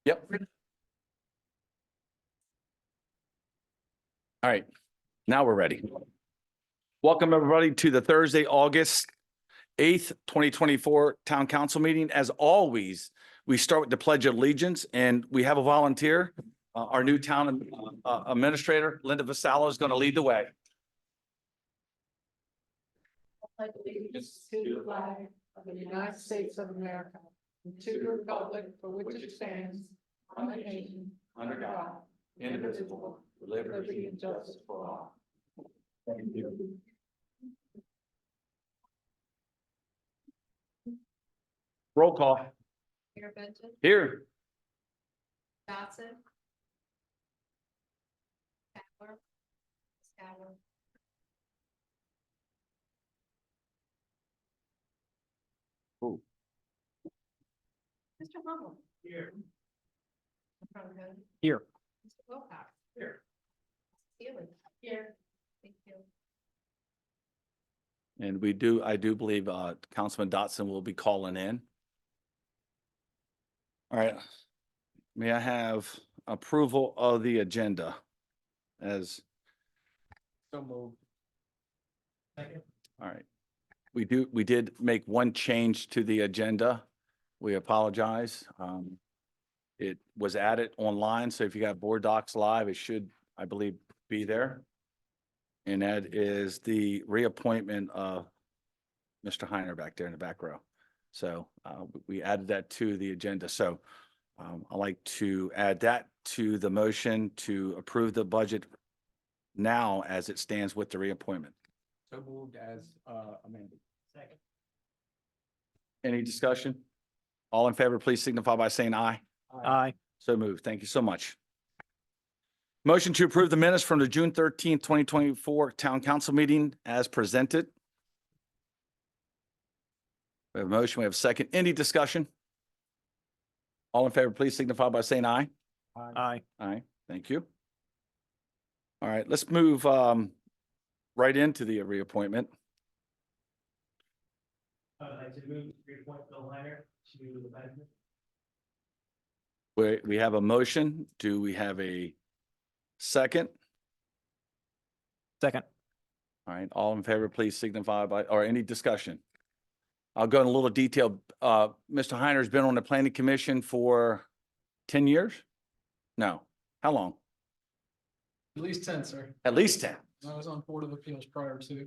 Yep. All right, now we're ready. Welcome, everybody, to the Thursday, August 8th, 2024 Town Council meeting. As always, we start with the Pledge of Allegiance, and we have a volunteer. Our new town administrator, Linda Vassallo, is going to lead the way. Allegiance to the flag of the United States of America, and to the republic for which it stands, one nation, under God, indivisible, with liberty and justice for all. Thank you. Roll call. Mayor Benton, Here. Johnson. Capler. Scott. Ooh. Mr. Hummel. Here. Here. Mr. Wilcox. Here. Steely. Here. Thank you. And I do believe Councilman Dotson will be calling in. All right. May I have approval of the agenda as, So moved. Second. all right. We did make one change to the agenda. We apologize. It was added online, so if you got Board Docs Live, it should, I believe, be there. And that is the reappointment of Mr. Heiner back there in the back row. So we added that to the agenda. So I'd like to add that to the motion to approve the budget now as it stands with the reappointment. So moved as amended. Second. Any discussion? All in favor, please signify by saying aye. Aye. So moved. Thank you so much. Motion to approve the minutes from the June 13th, 2024 Town Council meeting as presented. We have a motion, we have a second. Any discussion? All in favor, please signify by saying aye. Aye. Aye, thank you. All right, let's move right into the reappointment. I'd like to move to reappoint Bill Heiner to the management. We have a motion. Do we have a second? Second. All right, all in favor, please signify by, or any discussion? I'll go in a little detail. Mr. Heiner's been on the planning commission for 10 years? No, how long? At least 10, sir. At least 10. I was on Board of Appeals prior to,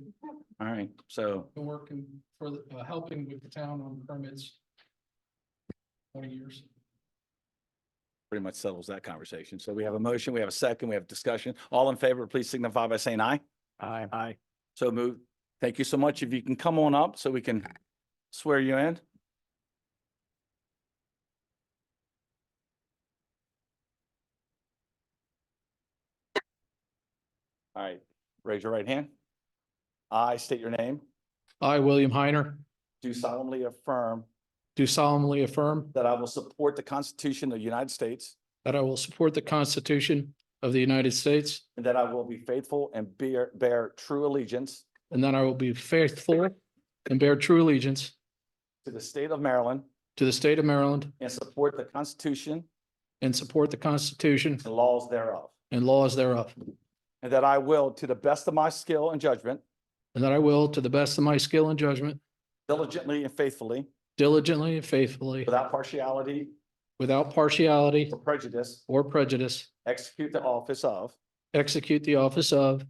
All right, so, been working for, helping with the town on permits 20 years. pretty much settles that conversation. So we have a motion, we have a second, we have discussion. All in favor, please signify by saying aye. Aye. Aye. So moved. Thank you so much. If you can come on up so we can swear you in. All right, raise your right hand. I state your name. I, William Heiner, Do solemnly affirm do solemnly affirm that I will support the Constitution of the United States that I will support the Constitution of the United States and that I will be faithful and bear true allegiance and that I will be faithful and bear true allegiance to the state of Maryland to the state of Maryland and support the Constitution and support the Constitution and laws thereof. and laws thereof. And that I will, to the best of my skill and judgment, And that I will, to the best of my skill and judgment, diligently and faithfully, diligently and faithfully, without partiality without partiality or prejudice, or prejudice, execute the office of execute the office of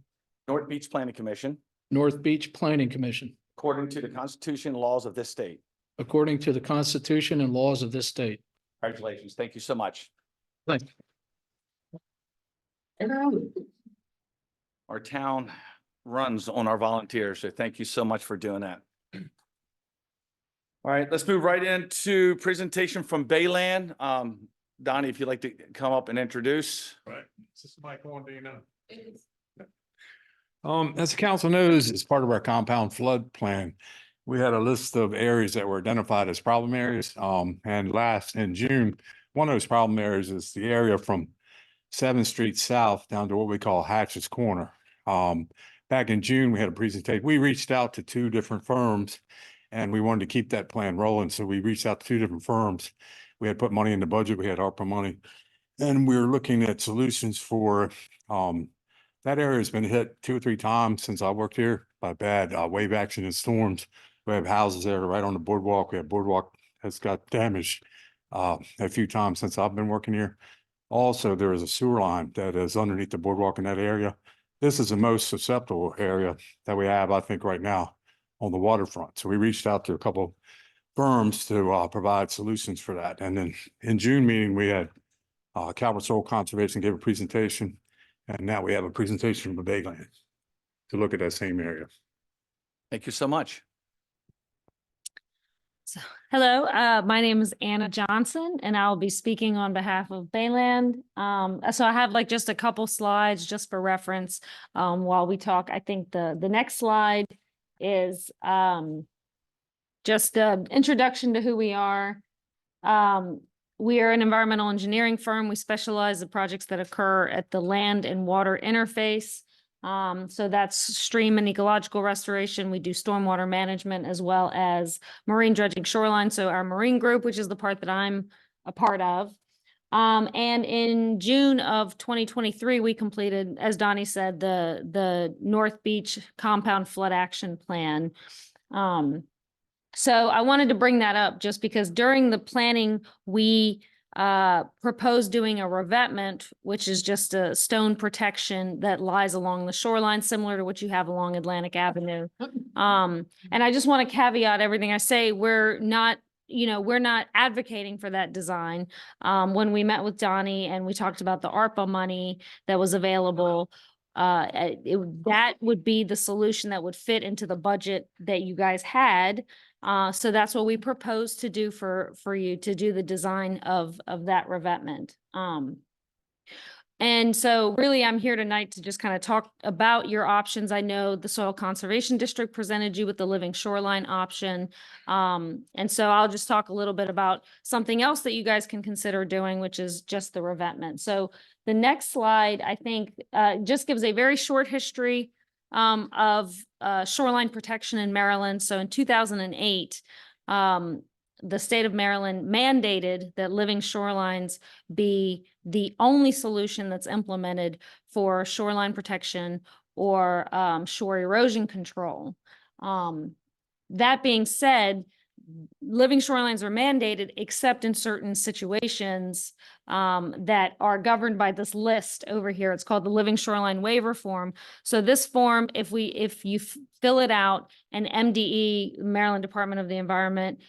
North Beach Planning Commission North Beach Planning Commission according to the Constitution and laws of this state. according to the Constitution and laws of this state. Congratulations. Thank you so much. Thank Our town runs on our volunteers, so thank you so much for doing that. All right, let's move right into presentation from Bayland. Donnie, if you'd like to come up and introduce. Right, this is Mike Wandino. It is. As the council knows, as part of our compound flood plan, we had a list of areas that were identified as problem areas. And last in June, one of those problem areas is the area from 7th Street South down to what we call Hatch's Corner. Back in June, we had a presentation. We reached out to 2 different firms and we wanted to keep that plan rolling. So we reached out to 2 different firms. We had put money in the budget, we had ARPA money. And we were looking at solutions for, that area has been hit 2 or 3 times since I worked here by bad wave action and storms. We have houses there right on the boardwalk. We have boardwalk has got damaged a few times since I've been working here. Also, there is a sewer line that is underneath the boardwalk in that area. This is the most susceptible area that we have, I think, right now on the waterfront. So we reached out to a couple firms to provide solutions for that. And then in June meeting, we had Calvert Soil Conservation gave a presentation, and now we have a presentation from the Bayland to look at that same area. Thank you so much. Hello, my name is Anna Johnson, and I'll be speaking on behalf of Bayland. So I have like just a couple slides just for reference while we talk. I think the next slide is just an introduction to who we are. We are an environmental engineering firm. We specialize in projects that occur at the land and water interface. So that's stream and ecological restoration. We do stormwater management as well as marine dredging shoreline. So our marine group, which is the part that I'm a part of. And in June of 2023, we completed, as Donnie said, the North Beach Compound Flood Action Plan. So I wanted to bring that up just because during the planning, we proposed doing a revetment, which is just a stone protection that lies along the shoreline, similar to what you have along Atlantic Avenue. And I just want to caveat everything I say. We're not advocating for that design. When we met with Donnie and we talked about the ARPA money that was available, that would be the solution that would fit into the budget that you guys had. So that's what we propose to do for you, to do the design of that revetment. And so really I'm here tonight to just kind of talk about your options. I know the Soil Conservation District presented you with the living shoreline option. And so I'll just talk a little bit about something else that you guys can consider doing, which is just the revetment. So the next slide, I think, just gives a very short history of shoreline protection in Maryland. So in 2008, the state of Maryland mandated that living shorelines be the only solution that's implemented for shoreline protection or shore erosion control. That being said, living shorelines are mandated except in certain situations that are governed by this list over here. It's called the Living Shoreline Waiver Form. So this form, if you fill it out, and MDE, Maryland Department of the Environment,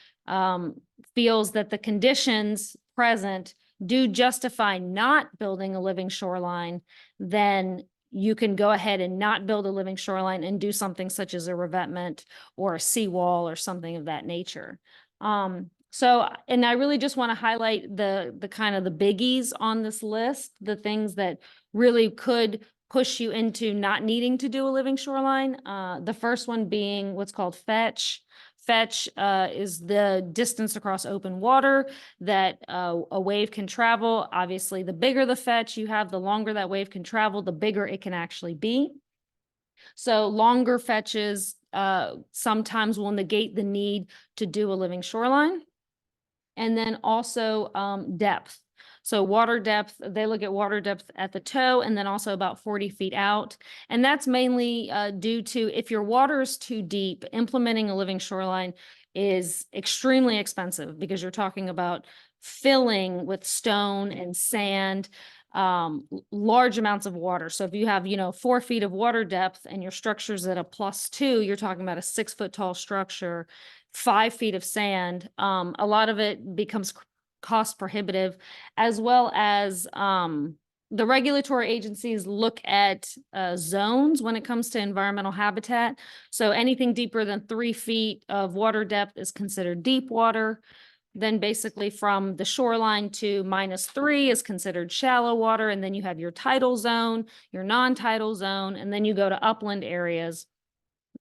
feels that the conditions present do justify not building a living shoreline, then you can go ahead and not build a living shoreline and do something such as a revetment or a seawall or something of that nature. So, and I really just want to highlight the kind of the biggies on this list, the things that really could push you into not needing to do a living shoreline. The first one being what's called fetch. Fetch is the distance across open water that a wave can travel. Obviously, the bigger the fetch you have, the longer that wave can travel, the bigger it can actually be. So longer fetches sometimes will negate the need to do a living shoreline. And then also depth. So water depth, they look at water depth at the toe and then also about 40 feet out. And that's mainly due to if your water is too deep, implementing a living shoreline is extremely expensive because you're talking about filling with stone and sand, large amounts of water. So if you have, 4 feet of water depth and your structure's at a +2, you're talking about a 6-foot tall structure, 5 feet of sand. A lot of it becomes cost prohibitive, as well as the regulatory agencies look at zones when it comes to environmental habitat. So anything deeper than 3 feet of water depth is considered deep water. Then basically from the shoreline to -3 is considered shallow water. And then you have your tidal zone, your non-tidal zone, and then you go to upland areas.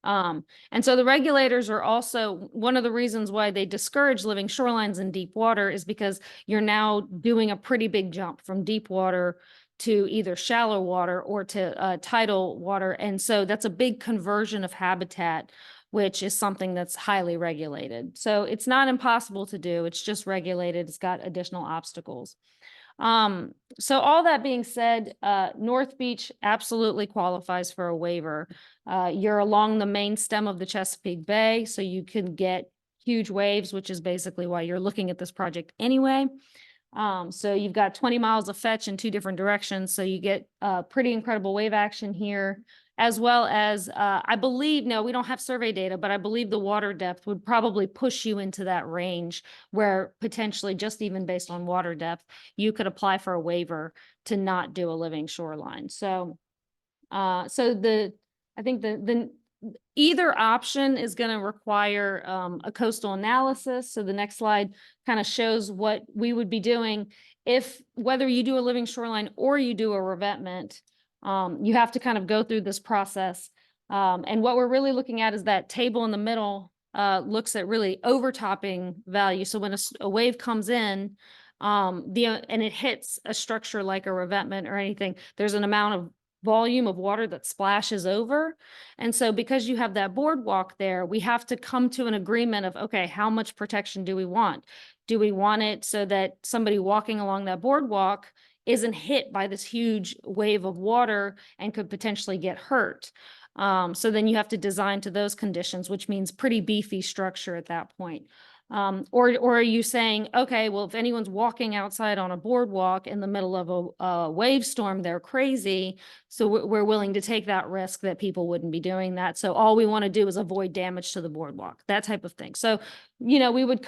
And so the regulators are also, one of the reasons why they discourage living shorelines in deep water is because you're now doing a pretty big jump from deep water to either shallow water or to tidal water. And so that's a big conversion of habitat which is something that's highly regulated. So it's not impossible to do. It's just regulated. It's got additional obstacles. So all that being said, North Beach absolutely qualifies for a waiver. You're along the main stem of the Chesapeake Bay, so you can get huge waves, which is basically why you're looking at this project anyway. So you've got 20 miles of fetch in 2 different directions, so you get pretty incredible wave action here, as well as I believe, no, we don't have survey data, but I believe the water depth would probably push you into that range where potentially just even based on water depth, you could apply for a waiver to not do a living shoreline. So, I think the either option is going to require a coastal analysis. So the next slide kind of shows what we would be doing if, whether you do a living shoreline or you do a revetment, you have to kind of go through this process. And what we're really looking at is that table in the middle looks at really overtopping value. So when a wave comes in, and it hits a structure like a revetment or anything, there's an amount of volume of water that splashes over. And so because you have that boardwalk there, we have to come to an agreement of, okay, how much protection do we want? Do we want it so that somebody walking along that boardwalk isn't hit by this huge wave of water and could potentially get hurt? So then you have to design to those conditions, which means pretty beefy structure at that point. Or are you saying, okay, well, if anyone's walking outside on a boardwalk in the middle of a wave storm, they're crazy. So we're willing to take that risk that people wouldn't be doing that. So all we want to do is avoid damage to the boardwalk, that type of thing. So, you know, we would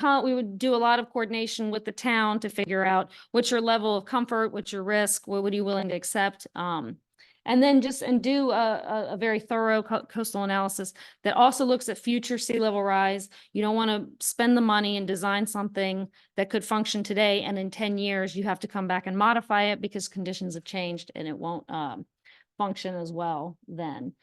do a lot of coordination with the town to figure out what's your level of comfort, what's your risk, what would you willing to accept? And then do a very thorough coastal analysis that also looks at future sea level rise. You don't want to spend the money and design something that could function today, and in 10 years, you have to come back and modify it because conditions have changed and it won't function as well then.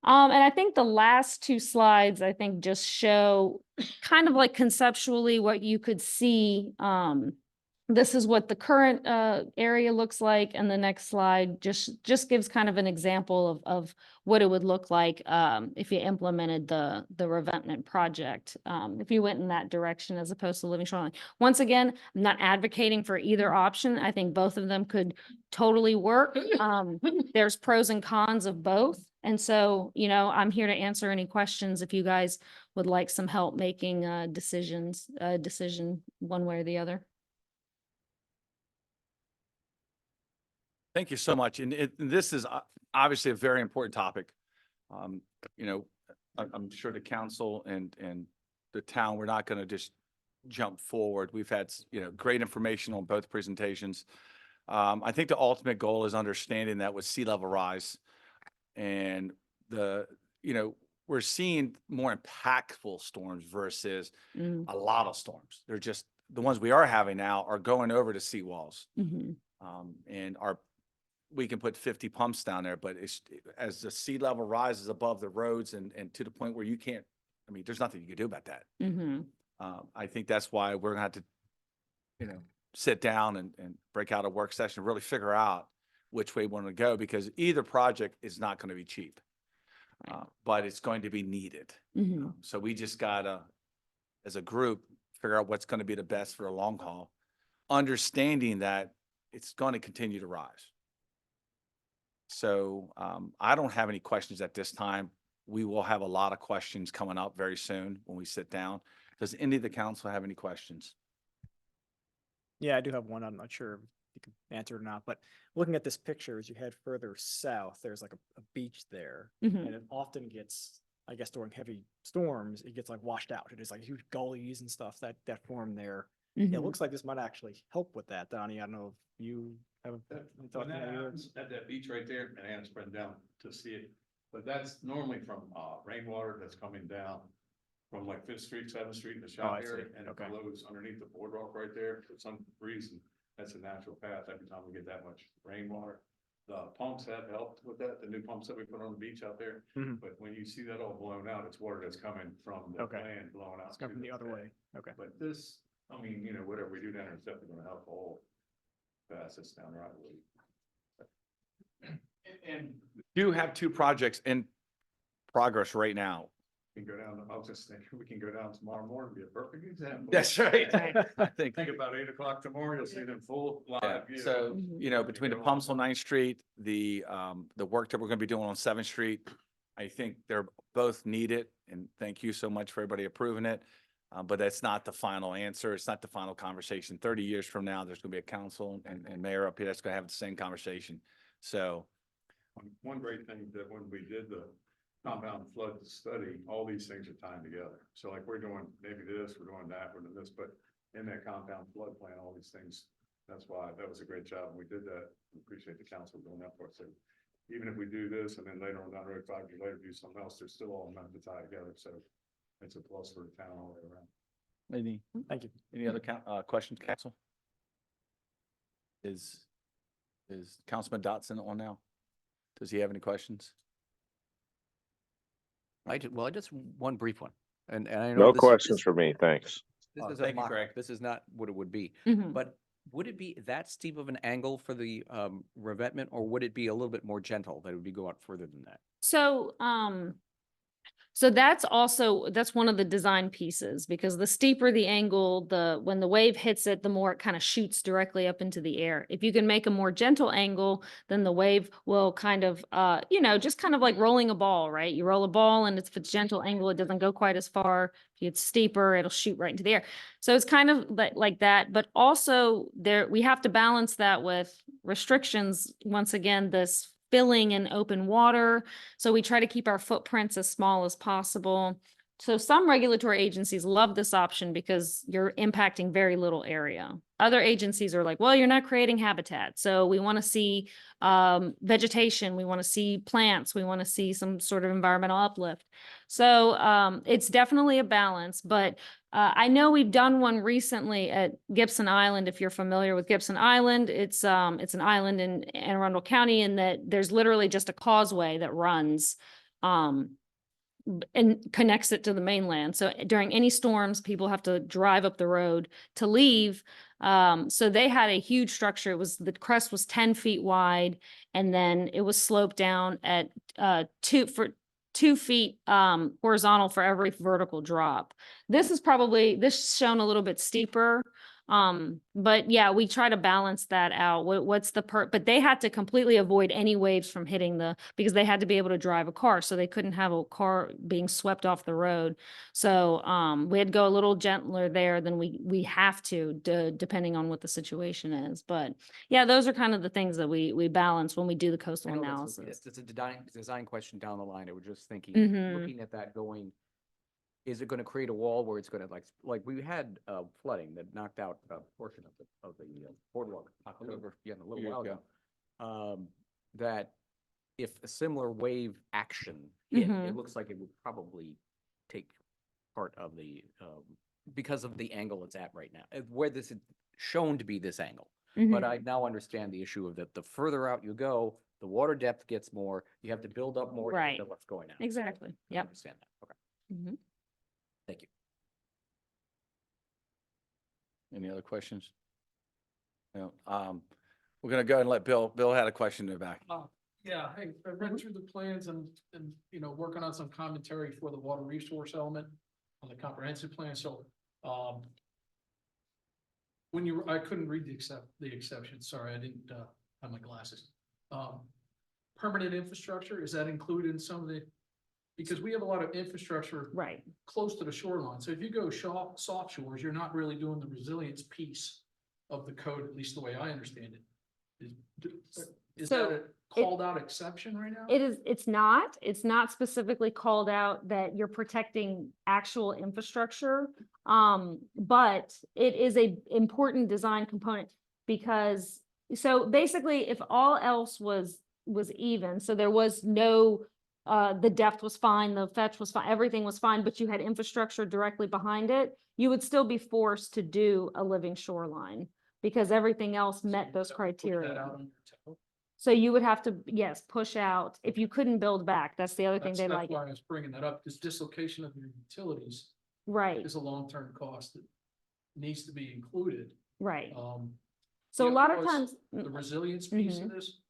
And I think the last 2 slides, I think, just show kind of like conceptually what you could see. This is what the current area looks like, and the next slide just gives kind of an example of what it would look like if you implemented the revetment project, if you went in that direction as opposed to living shoreline. Once again, I'm not advocating for either option. I think both of them could totally work. There's pros and cons of both. And so, you know, I'm here to answer any questions if you guys would like some help making a decision one way or the other. Thank you so much. And this is obviously a very important topic. You know, I'm sure the council and the town, we're not going to just jump forward. We've had, you know, great information on both presentations. I think the ultimate goal is understanding that with sea level rise and you know, we're seeing more impactful storms versus a lot of storms. They're just, the ones we are having now are going over the seawalls. And we can put 50 pumps down there, but it's, as the sea level rises above the roads and to the point where you can't, I mean, there's nothing you can do about that. I think that's why we're gonna have to, you know, sit down and break out a work session and really figure out which way we want to go, because either project is not going to be cheap, but it's going to be needed. So we just gotta, as a group, figure out what's going to be the best for the long haul, understanding that it's going to continue to rise. So I don't have any questions at this time. We will have a lot of questions coming up very soon when we sit down. Does any of the council have any questions? Yeah, I do have one. I'm not sure if you can answer it or not, but looking at this picture, as you head further south, there's like a beach there, and it often gets, I guess, during heavy storms, it gets like washed out. It is like huge gullies and stuff that form there. It looks like this might actually help with that, Donnie. I don't know if you have When thought that that happens at that beach right there, and I haven't spread down to see it, but that's normally from rainwater that's coming down from like 5th Street, 7th Street in the shop I see. area, and it Okay. flows underneath the boardwalk right there. For some reason, that's a natural path every time we get that much rainwater. The pumps have helped with that, the new pumps that we put on the beach out there. But when you see that all blown out, it's water that's coming from the Okay. land blowing out. it's coming to the other bay. way. Okay. But this, I mean, you know, whatever we do down there is definitely gonna help all pass this down the right way. And we do have 2 projects in progress right now. can go down, I was just thinking, we can go down tomorrow morning, be a perfect example. That's right. I think. Think about 8 o'clock tomorrow, you'll see it in full Yeah, live. view. so, Mhm. you know, between the pumps on 9th Street, the work that we're gonna be doing on 7th Street, I think they're both needed, and thank you so much for everybody approving it. But that's not the final answer. It's not the final conversation. 30 years from now, there's gonna be a council and mayor up here that's gonna have the same conversation. So, One great thing that when we did the compound flood study, all these things are tying together. So like we're doing maybe this, we're doing that, we're doing this, but in that compound flood plan, all these things, that's why that was a great job. We did that. We appreciate the council doing that for us. So even if we do this and then later on down the road, 5 years later, do something else, they're still all meant to tie together. So it's a plus for the town all the way around. Thank you. any other questions, council? Is Councilman Dotson on now? Does he have any questions? Well, just one brief one. And I know No this is- questions for me, thanks. This is a Thank you, mock-up. Greg. This is not what it would be. Mhm. But would it be that steep of an angle for the revetment, or would it be a little bit more gentle, that it would be go out further than that? So that's one of the design pieces, because the steeper the angle, when the wave hits it, the more it kind of shoots directly up into the air. If you can make a more gentle angle, then the wave will kind of, just kind of like rolling a ball, right? You roll a ball and if it's gentle angle, it doesn't go quite as far. If it's steeper, it'll shoot right into the air. So it's kind of like that, but also we have to balance that with restrictions. Once again, this filling in open water. So we try to keep our footprints as small as possible. So some regulatory agencies love this option because you're impacting very little area. Other agencies are like, well, you're not creating habitat. So we want to see vegetation. We want to see plants. We want to see some sort of environmental uplift. So it's definitely a balance, but I know we've done one recently at Gibson Island. If you're familiar with Gibson Island, it's an island in Anne Arundel County, and that there's literally just a causeway that runs and connects it to the mainland. So during any storms, people have to drive up the road to leave. So they had a huge structure. The crest was 10 feet wide, and then it was sloped down at 2 feet horizontal for every vertical drop. This is shown a little bit steeper. But yeah, we try to balance that out. But they had to completely avoid any waves from hitting because they had to be able to drive a car. So they couldn't have a car being swept off the road. So we had to go a little gentler there than we have to, depending on what the situation is. But yeah, those are kind of the things that we balance when we do the coastal I know analysis. It's a design question down the line. I was just thinking, Mhm. looking at that going, is it going to create a wall where it's going to like we had flooding that knocked out a portion of the boardwalk October, a little Years while ago. ago. That if a similar wave action hit, Mhm. it looks like it would probably take part of the because of the angle it's at right now, where this is shown to be this angle. Mhm. But I now understand the issue of that the further out you go, the water depth gets more, you have to build up more Right. into what's going on. Exactly. I Yep. understand that. Okay. Mhm. Thank you. Any other questions? No, we're gonna go and let Bill had a question in the back. Yeah, hey, I read through the plans and, working on some commentary for the water resource element on the comprehensive plan, so, I couldn't read the exception, sorry, I didn't, have my glasses. Permanent infrastructure, is that included in some of the, because we have a lot of infrastructure Right. close to the shoreline, so if you go soft shores, you're not really doing the resilience piece of the code, at least the way I understand it. Is So that a called out exception right now? It's not specifically called out that you're protecting actual infrastructure. But it is a important design component because, so basically if all else was even, so there was no, the depth was fine, the fetch was fine, everything was fine, but you had infrastructure directly behind it, you would still be forced to do a living shoreline because everything else met those Put that criteria. out on your table. So you would have to, yes, push out if you couldn't build back. That's the other thing they That's like. why I was bringing that up, this dislocation of your utilities Right, is a long-term cost that needs to be included. right. the So a lot of other was times, The resilience piece Mhm. of this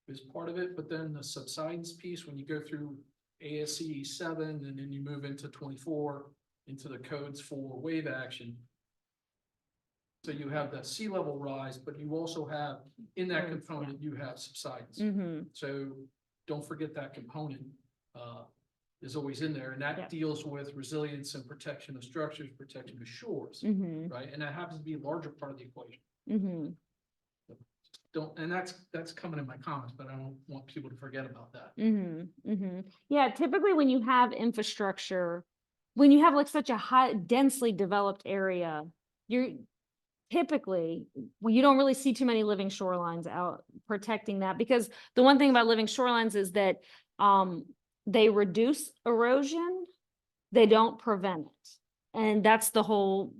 is part of it, but then the subsidence piece, when you go through ASCE 7, and then you move into 24, into the codes for wave action. So you have the sea level rise, but you also have, in that Roads, yeah. component, you have subsidence. Mm-hmm. So don't forget that component is always in there, and Yeah. that deals with resilience and protection of structures, protection of shores, Mm-hmm. right? And that happens to be a larger part of the equation. Mm-hmm. Don't, and that's coming in my comments, but I don't want people to forget about that. Mm-hmm. Mm-hmm. Yeah, typically when you have infrastructure, when you have like such a high densely developed area, you're typically, well, you don't really see too many living shorelines out protecting that, because the one thing about living shorelines is that they reduce erosion, they don't prevent it. And that's the whole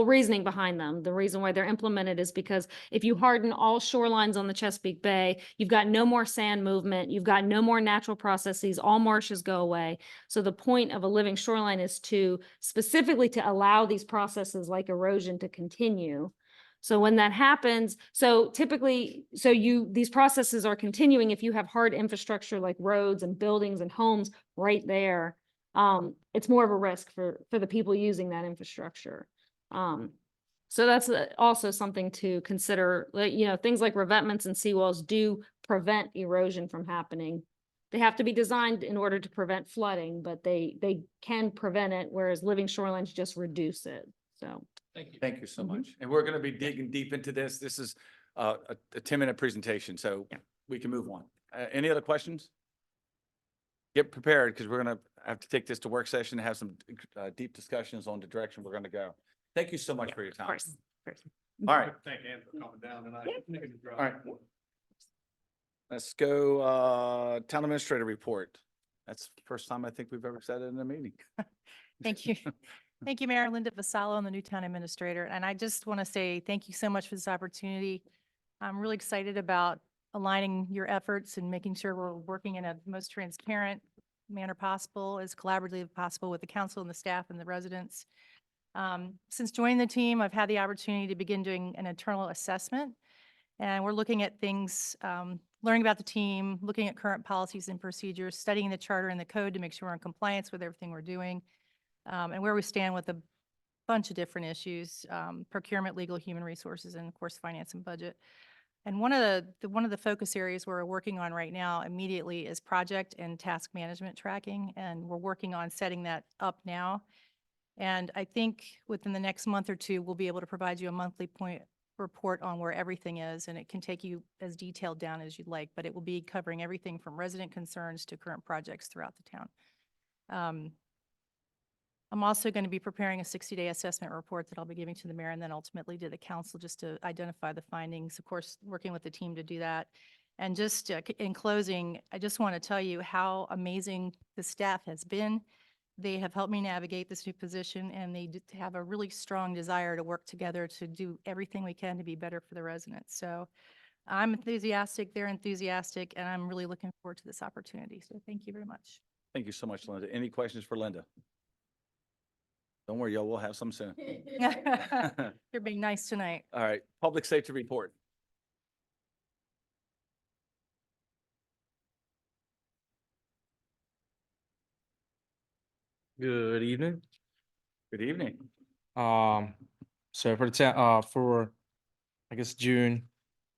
reasoning behind them. The reason why they're implemented is because if you harden all shorelines on the Chesapeake Bay, you've got no more sand movement, you've got no more natural processes, all marshes go away. So the point of a living shoreline is to specifically to allow these processes like erosion to continue. So when that happens, so typically, these processes are continuing if you have hard infrastructure like roads and buildings and homes right there. It's more of a risk for the people using that infrastructure. So that's also something to consider, like, things like revetments and seawalls do prevent erosion from happening. They have to be designed in order to prevent flooding, but they can prevent it, whereas living shorelines just reduce it. So. Thank you. Thank you so Mhm. much. And we're going to be digging deep into this. This is a 10-minute presentation, so Yeah. we can move on. Any other questions? Get prepared, because we're going to have to take this to work session and have some deep discussions on the direction we're going to go. Thank you so much for your Of time. course. Of course. All right, Thank Ann for coming down tonight. all right. Let's go, town administrator report. That's the first time I think we've ever said it in a meeting. Thank you. Thank you, Mayor Linda Vassallo. I'm the new town administrator. And I just want to say thank you so much for this opportunity. I'm really excited about aligning your efforts and making sure we're working in a most transparent manner possible, as collaboratively as possible with the council and the staff and the residents. Since joining the team, I've had the opportunity to begin doing an internal assessment. And we're looking at things, learning about the team, looking at current policies and procedures, studying the charter and the code to make sure we're in compliance with everything we're doing. And where we stand with a bunch of different issues, procurement, legal, human resources, and of course, finance and budget. And one of the focus areas we're working on right now immediately is project and task management tracking. And we're working on setting that up now. And I think within the next month or two, we'll be able to provide you a monthly point report on where everything is. And it can take you as detailed down as you'd like, but it will be covering everything from resident concerns to current projects throughout the town. I'm also going to be preparing a 60-day assessment report that I'll be giving to the mayor and then ultimately to the council just to identify the findings. Of course, working with the team to do that. And just in closing, I just want to tell you how amazing the staff has been. They have helped me navigate this new position, and they have a really strong desire to work together to do everything we can to be better for the residents. So I'm enthusiastic, they're enthusiastic, and I'm really looking forward to this opportunity. So thank you very much. Thank you so much, Linda. Any questions for Linda? Don't worry, y'all, we'll have some soon. You're being nice tonight. All right, public safety report. Good evening. Good evening. So for for, I guess, June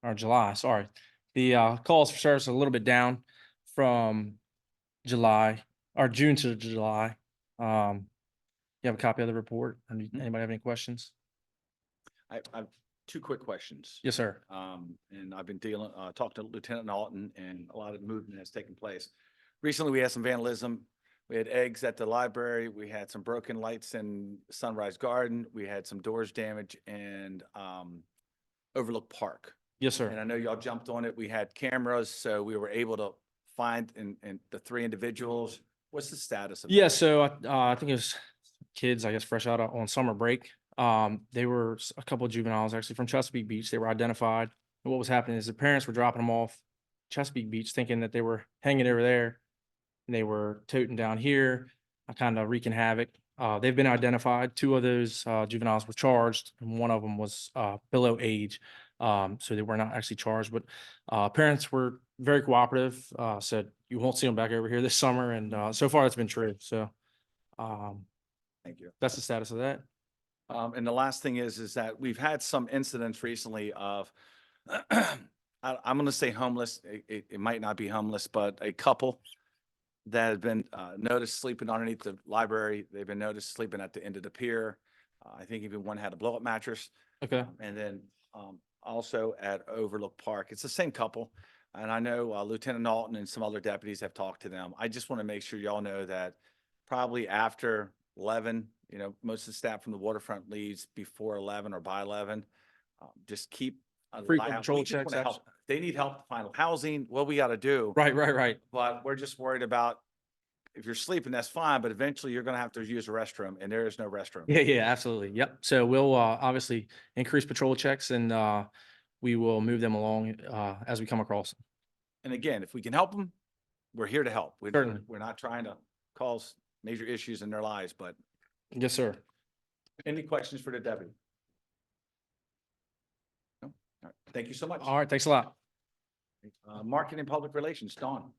or July, sorry, the calls for service are a little bit down from July or June to July. You have a copy of the report? Anybody have any questions? I've two quick questions. Yes, sir. And I've been talking to Lieutenant Alton, and a lot of movement has taken place. Recently, we had some vandalism. We had eggs at the library. We had some broken lights in Sunrise Garden. We had some doors damaged in Overlook Park. Yes, sir. And I know y'all jumped on it. We had cameras, so we were able to find and the three individuals. What's the status of that? Yeah, so I think it was kids, I guess, fresh out on summer break. They were a couple of juveniles actually from Chesapeake Beach. They were identified. And what was happening is the parents were dropping them off Chesapeake Beach thinking that they were hanging over there. And they were toting down here, kind of wreaking havoc. They've been identified. Two of those juveniles were charged, and one of them was below age. So they were not actually charged, but parents were very cooperative, said you won't see them back over here this summer. And so far it's been true. So Thank you. that's the status of that. And the last thing is that we've had some incidents recently of, I'm gonna say homeless, it might not be homeless, but a couple that has been noticed sleeping underneath the library. They've been noticed sleeping at the end of the pier. I think even one had a blow-up mattress. Okay. And then also at Overlook Park. It's the same couple. And I know Lieutenant Norton and some other deputies have talked to them. I just want to make sure y'all know that probably after 11, most of the staff from the waterfront leaves before 11 or by 11. Just keep. an Frequent eye out. patrol We just checks, wanna help. They need help to find housing, what we got to do. Right. But we're just worried about, if you're sleeping, that's fine, but eventually you're gonna have to use a restroom and there is no restroom. Yeah, absolutely. Yep. So we'll obviously increase patrol checks and we will move them along as we come across. And again, if we can help them, we're here to help. Certainly. We're not trying to cause major issues in their lives, but Yes, sir. any questions for the deputy? No? All right. Thank you so much. All right. Thanks a lot. Marketing and Public Relations, Dawn.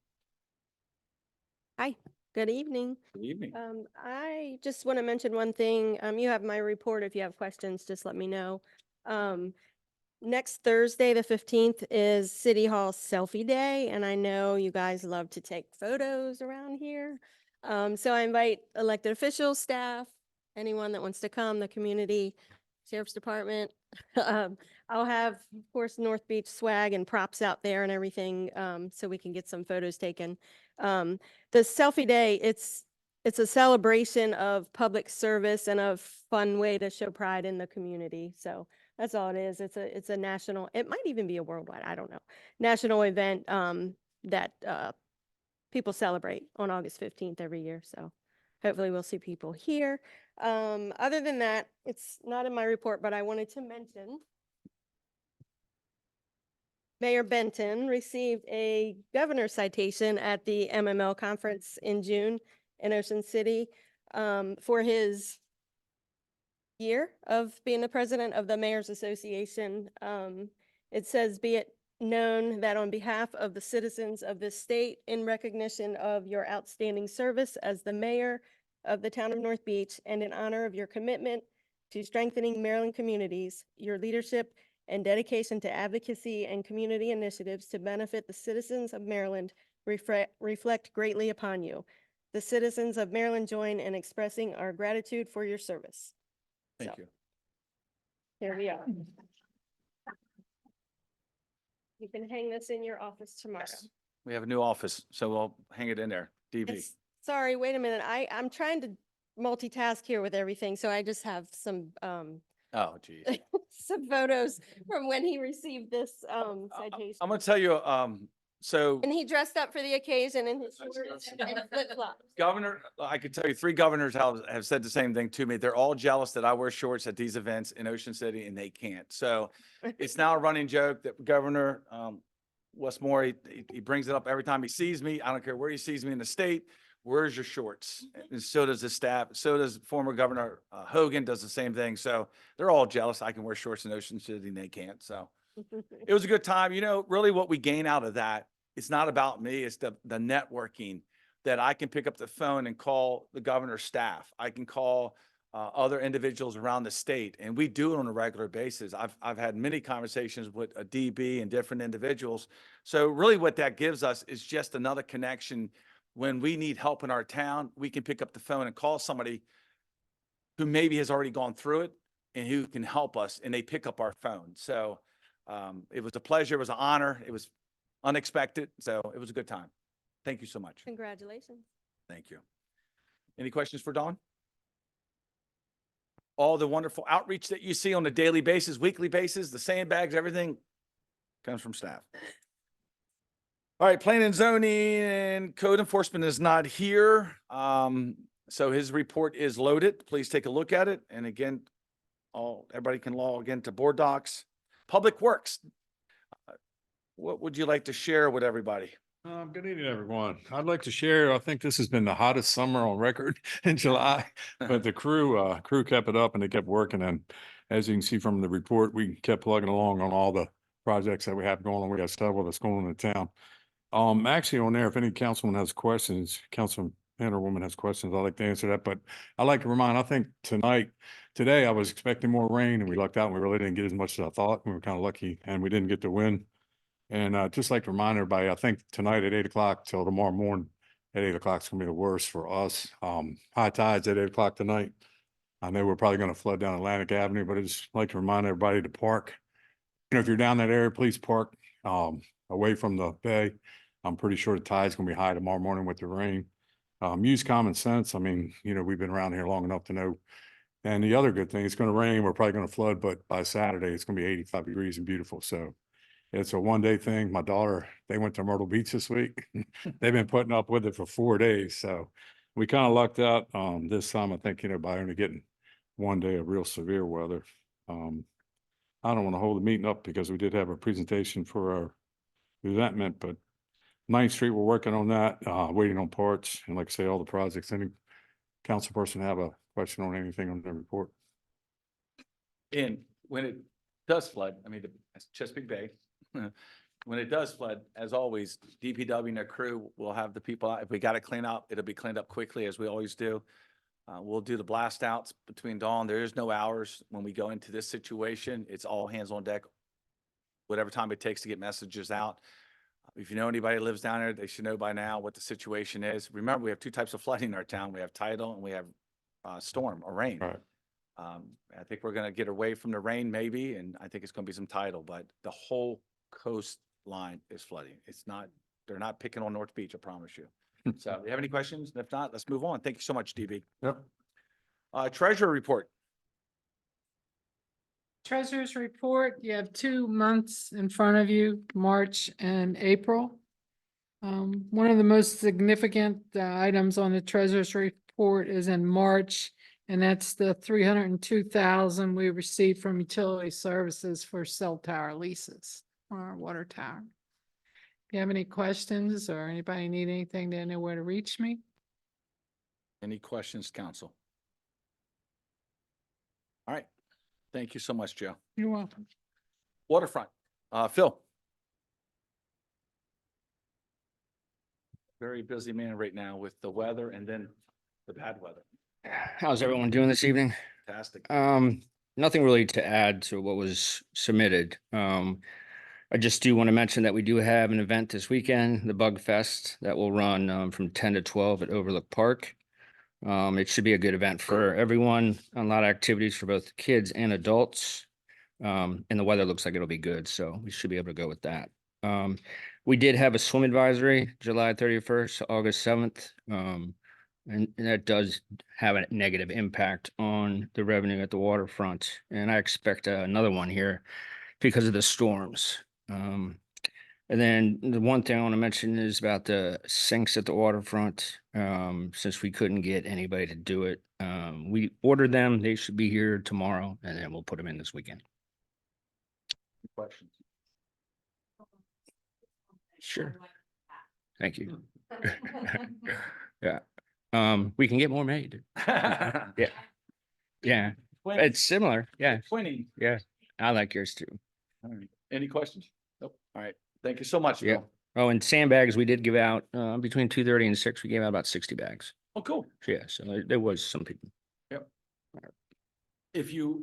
Good evening. Good evening. I just want to mention one thing. You have my report. If you have questions, just let me know. Next Thursday, the 15th, is City Hall Selfie Day, and I know you guys love to take photos around here. So I invite elected officials, staff, anyone that wants to come, the community, Sheriff's Department. I'll have, of course, North Beach swag and props out there and everything, so we can get some photos taken. The Selfie Day, it's a celebration of public service and a fun way to show pride in the community. So that's all it is. It's a national, it might even be a worldwide, I don't know, national event that people celebrate on August 15th every year. So hopefully we'll see people here. Other than that, it's not in my report, but I wanted to mention Mayor Benton received a governor's citation at the MML conference in June in Ocean City for his year of being the president of the Mayor's Association. It says, "Be it known that on behalf of the citizens of this state, in recognition of your outstanding service as the mayor of the town of North Beach, and in honor of your commitment to strengthening Maryland communities, your leadership and dedication to advocacy and community initiatives to benefit the citizens of Maryland reflect greatly upon you. The citizens of Maryland join in expressing our gratitude for your service." Thank So, you. Here we are. You can hang this in your office tomorrow. Yes. We have a new office, so we'll hang it in there. DV. Sorry, wait a minute. I'm trying to multitask here with everything, so I just have some Oh, geez. some photos from when he received this citation. I'm gonna tell you, so And he dressed up for the occasion in his shorts and flip flops. Governor, I could tell you 3 governors have said the same thing to me. They're all jealous that I wear shorts at these events in Ocean City and they can't. So it's now a running joke that Governor Westmore, he brings it up every time he sees me. I don't care where he sees me in the state. Where's your shorts? And so does the staff. So does former Governor Hogan does the same thing. So they're all jealous. I can wear shorts in Ocean City and they can't. So it was a good time. Really what we gain out of that, it's not about me. It's the networking that I can pick up the phone and call the governor's staff. I can call other individuals around the state, and we do it on a regular basis. I've had many conversations with a DB and different individuals. So really what that gives us is just another connection. When we need help in our town, we can pick up the phone and call somebody who maybe has already gone through it and who can help us, and they pick up our phone. So it was a pleasure. It was an honor. It was unexpected. So it was a good time. Thank you so much. Congratulations. Thank you. Any questions for Dawn? All the wonderful outreach that you see on a daily basis, weekly basis, the sandbags, everything comes from staff. All right, planning and zoning and code enforcement is not here. So his report is loaded. Please take a look at it. And again, everybody can log into Board Docs. Public Works. What would you like to share with everybody? Good evening, everyone. I'd like to share, I think this has been the hottest summer on record in July, but the crew kept it up and they kept working, and as you can see from the report, we kept plugging along on all the projects that we have going on. We got several that's going on in town. Actually on there, if any councilman has questions, councilman or woman has questions, I'd like to answer that. But I'd like to remind, I think today I was expecting more rain and we lucked out and we really didn't get as much as I thought. We were kind of lucky and we didn't get the wind. And just like to remind everybody, I think tonight at 8 o'clock till tomorrow morning at 8 o'clock is gonna be the worst for us. High tides at 8 o'clock tonight. I know we're probably gonna flood down Atlantic Avenue, but I just like to remind everybody to park. If you're down that area, please park away from the bay. I'm pretty sure the tide's gonna be high tomorrow morning with the rain. Use common sense. I mean, we've been around here long enough to know. And the other good thing, it's gonna rain, we're probably gonna flood, but by Saturday, it's gonna be 85 degrees and beautiful. So it's a 1 day thing. My daughter, they went to Myrtle Beach this week. They've been putting up with it for 4 days. So we kind of lucked out this time, I think, by only getting 1 day of real severe weather. I don't want to hold the meeting up because we did have a presentation for our eventment, but 9th Street, we're working on that, waiting on parts. And like I say, all the projects. Any council person have a question on anything on the report? And when it does flood, I mean, it's Chesapeake Bay. When it does flood, as always, DPW and their crew will have the people out. If we got to clean up, it'll be cleaned up quickly as we always do. We'll do the blast outs between dawn. There is no hours when we go into this situation. It's all hands on deck. Whatever time it takes to get messages out. If you know anybody that lives down there, they should know by now what the situation is. Remember, we have 2 types of flooding in our town. We have tidal and we have storm or rain. Right. I think we're gonna get away from the rain maybe, and I think it's gonna be some tidal, but the whole coastline is flooding. They're not picking on North Beach, I promise you. So, do you have any questions? If not, let's move on. Thank you so much, DB. Yep. Treasurer report. Treasurer's report, you have 2 months in front of you, March and April. One of the most significant items on the treasurer's report is in March, and that's the 302,000 we received from utility services for cell tower leases on our water tower. If you have any questions or anybody need anything, they know where to reach me. Any questions, council? All right. Thank you so much, Joe. You're welcome. Waterfront, Phil. Very busy man right now with the weather and then the bad weather. How's everyone doing this evening? Fantastic. Nothing really to add to what was submitted. I just do want to mention that we do have an event this weekend, the Bug Fest, that will run from 10 to 12 at Overlook Park. It should be a good event for everyone, a lot of activities for both kids and adults. And the weather looks like it'll be good, so we should be able to go with that. We did have a swim advisory, July 31st, August 7th. And that does have a negative impact on the revenue at the waterfront. And I expect another one here because of the storms. And then the one thing I want to mention is about the sinks at the waterfront. Since we couldn't get anybody to do it, we ordered them. They should be here tomorrow, and then we'll put them in this weekend. Questions? Sure. Thank you. Yeah. We can get more made. Yeah. Yeah. It's similar. Yeah. 20. Yeah. I like yours too. All right. Any questions? Nope. All right. Thank you so much, Yeah. Phil. Oh, and sandbags, we did give out, between 2:30 and 6, we gave out about 60 bags. Oh, cool. So, yeah, so there was some people. If you,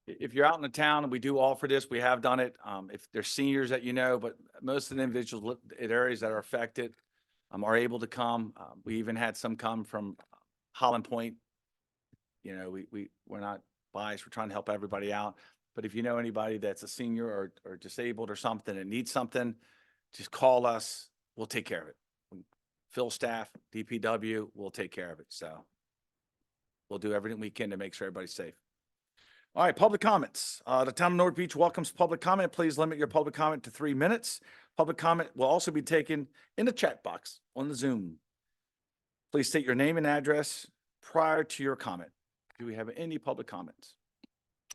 if you're out in the town and we do offer this, we have done it. If there's seniors that but most of the individuals in areas that are affected are able to come. We even had some come from Holland Point. We're not biased. We're trying to help everybody out. But if you know anybody that's a senior or disabled or something and needs something, just call us. We'll take care of it. Phil staff, DPW, we'll take care of it. So we'll do everything we can to make sure everybody's safe. All right, public comments. The town of North Beach welcomes public comment. Please limit your public comment to 3 minutes. Public comment will also be taken in the chat box on the Zoom. Please state your name and address prior to your comment. Do we have any public comments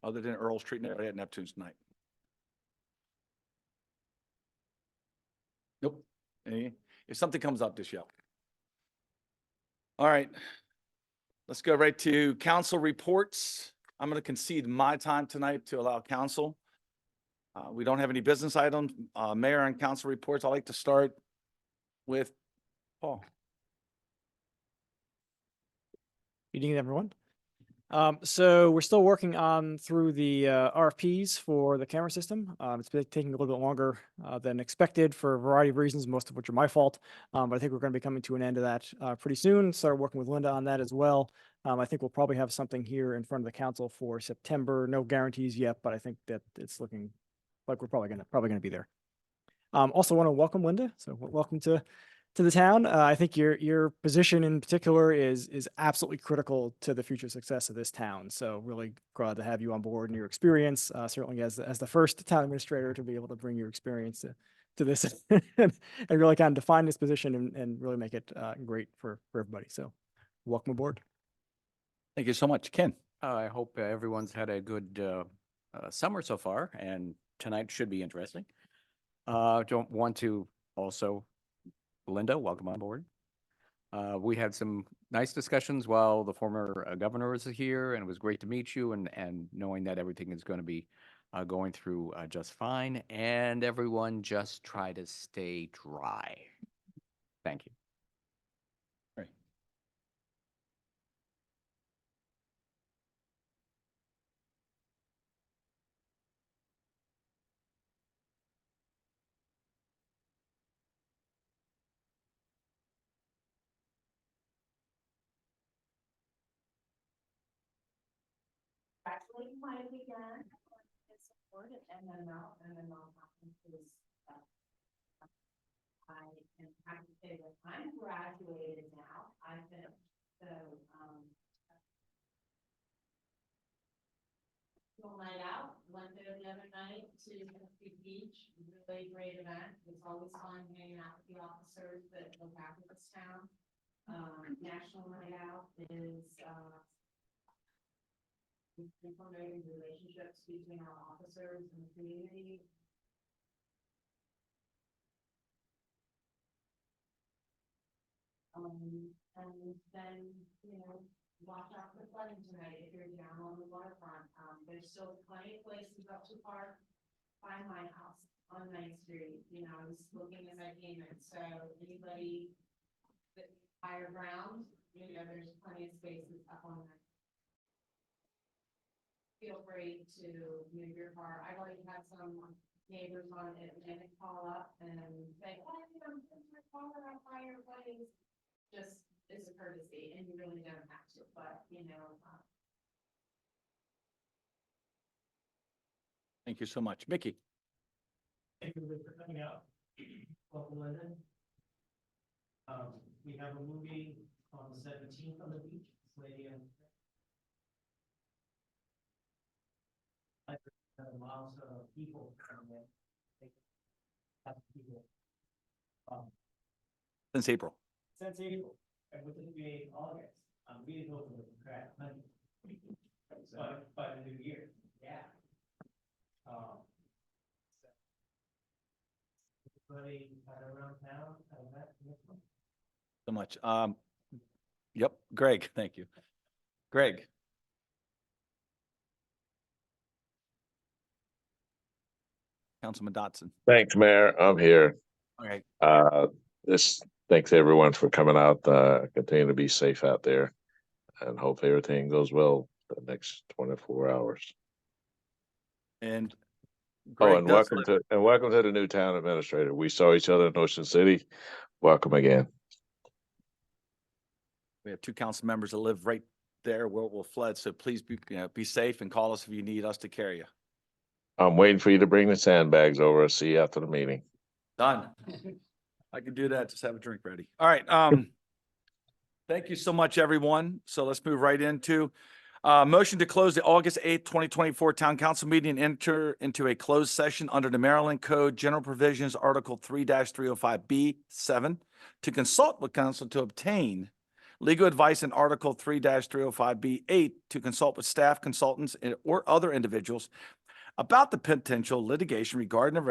other than Earl Street and at Neptune's tonight? Nope. Any? If something comes up, just yell. All right. Let's go right to council reports. I'm going to concede my time tonight to allow council. We don't have any business items, mayor and council reports. I'd like to start with Paul. Good evening, everyone. So we're still working on through the RFPs for the camera system. It's been taking a little bit longer than expected for a variety of reasons, most of which are my fault. But I think we're going to be coming to an end of that pretty soon. Start working with Linda on that as well. I think we'll probably have something here in front of the council for September. No guarantees yet, but I think that it's looking like we're probably gonna be there. Also want to welcome Linda. So welcome to the town. I think your position in particular is absolutely critical to the future success of this town. So really glad to have you on board and your experience, certainly as the first town administrator to be able to bring your experience to this and really kind of define this position and really make it great for everybody. So welcome aboard. Thank you so much. Ken. I hope everyone's had a good summer so far, and tonight should be interesting. Don't want to also, Linda, welcome on board. We had some nice discussions while the former governor was here, and it was great to meet you and knowing that everything is going to be going through just fine, and everyone just try to stay dry. Thank you. Actually, my weekend, it's supported and then I'll happen to I am happy to say that I'm graduated now. I've been, so, night out, went there the other night to Chesapeake Beach, really great event. It's always fun hanging out with the officers that look after this town. National Night Out is, promoting relationships between our officers and the community. And then, watch out for flooding tonight if you're down on the waterfront. There's still plenty of places up to park by my house on 9th Street. I was looking as I came in, so anybody that higher ground, there's plenty of spaces up on that. Feel free to move your car. I've already had some neighbors on Atlantic call up and say, oh, I'm putting my car up by your place. Just as a courtesy, and you really don't have to, but Thank you so much. Mickey. Thank you for coming out. Welcome, Linda. We have a movie on the 17th on the beach. This lady and miles of people coming in. People. Since April. Since April, and within the August, I'm really hoping we can crack money. By the new year, yeah. Everybody around town, So much. Yep. Greg. Thank you. Greg. Councilman Dotson. Thanks, Mayor. I'm here. All right. Thanks everyone for coming out. Continue to be safe out there and hope everything goes well the next 24 hours. And and welcome to the new town administrator. We saw each other in Ocean City. Welcome again. We have 2 council members that live right there where we'll flood. So please be safe and call us if you need us to carry you. I'm waiting for you to bring the sandbags over. I'll see you after the meeting. Done. I can do that. Just have a drink ready. All right. Thank you so much, everyone. So let's move right into motion to close the August 8th, 2024 Town Council meeting and enter into a closed session under the Maryland Code General Provisions, Article 3-305B7 to consult with counsel to obtain legal advice in Article 3-305B8 to consult with staff, consultants, or other individuals about the potential litigation regarding the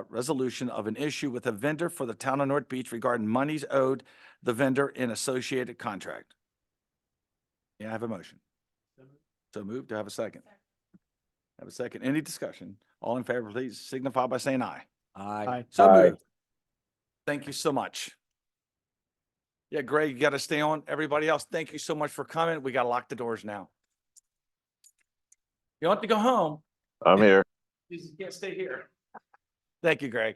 resolution of an issue with a vendor for the town of North Beach regarding monies owed the vendor in associated contract. Yeah, I have a motion. So moved. Do I have a second? Have a second. Any discussion? All in favor, please signify by saying aye. Aye. So Aye. moved. Thank you so much. Yeah, Greg, you got to stay on. Everybody else, thank you so much for coming. We got to lock the doors now. You don't have to go home. I'm here. You just can't stay here. Thank you, Greg.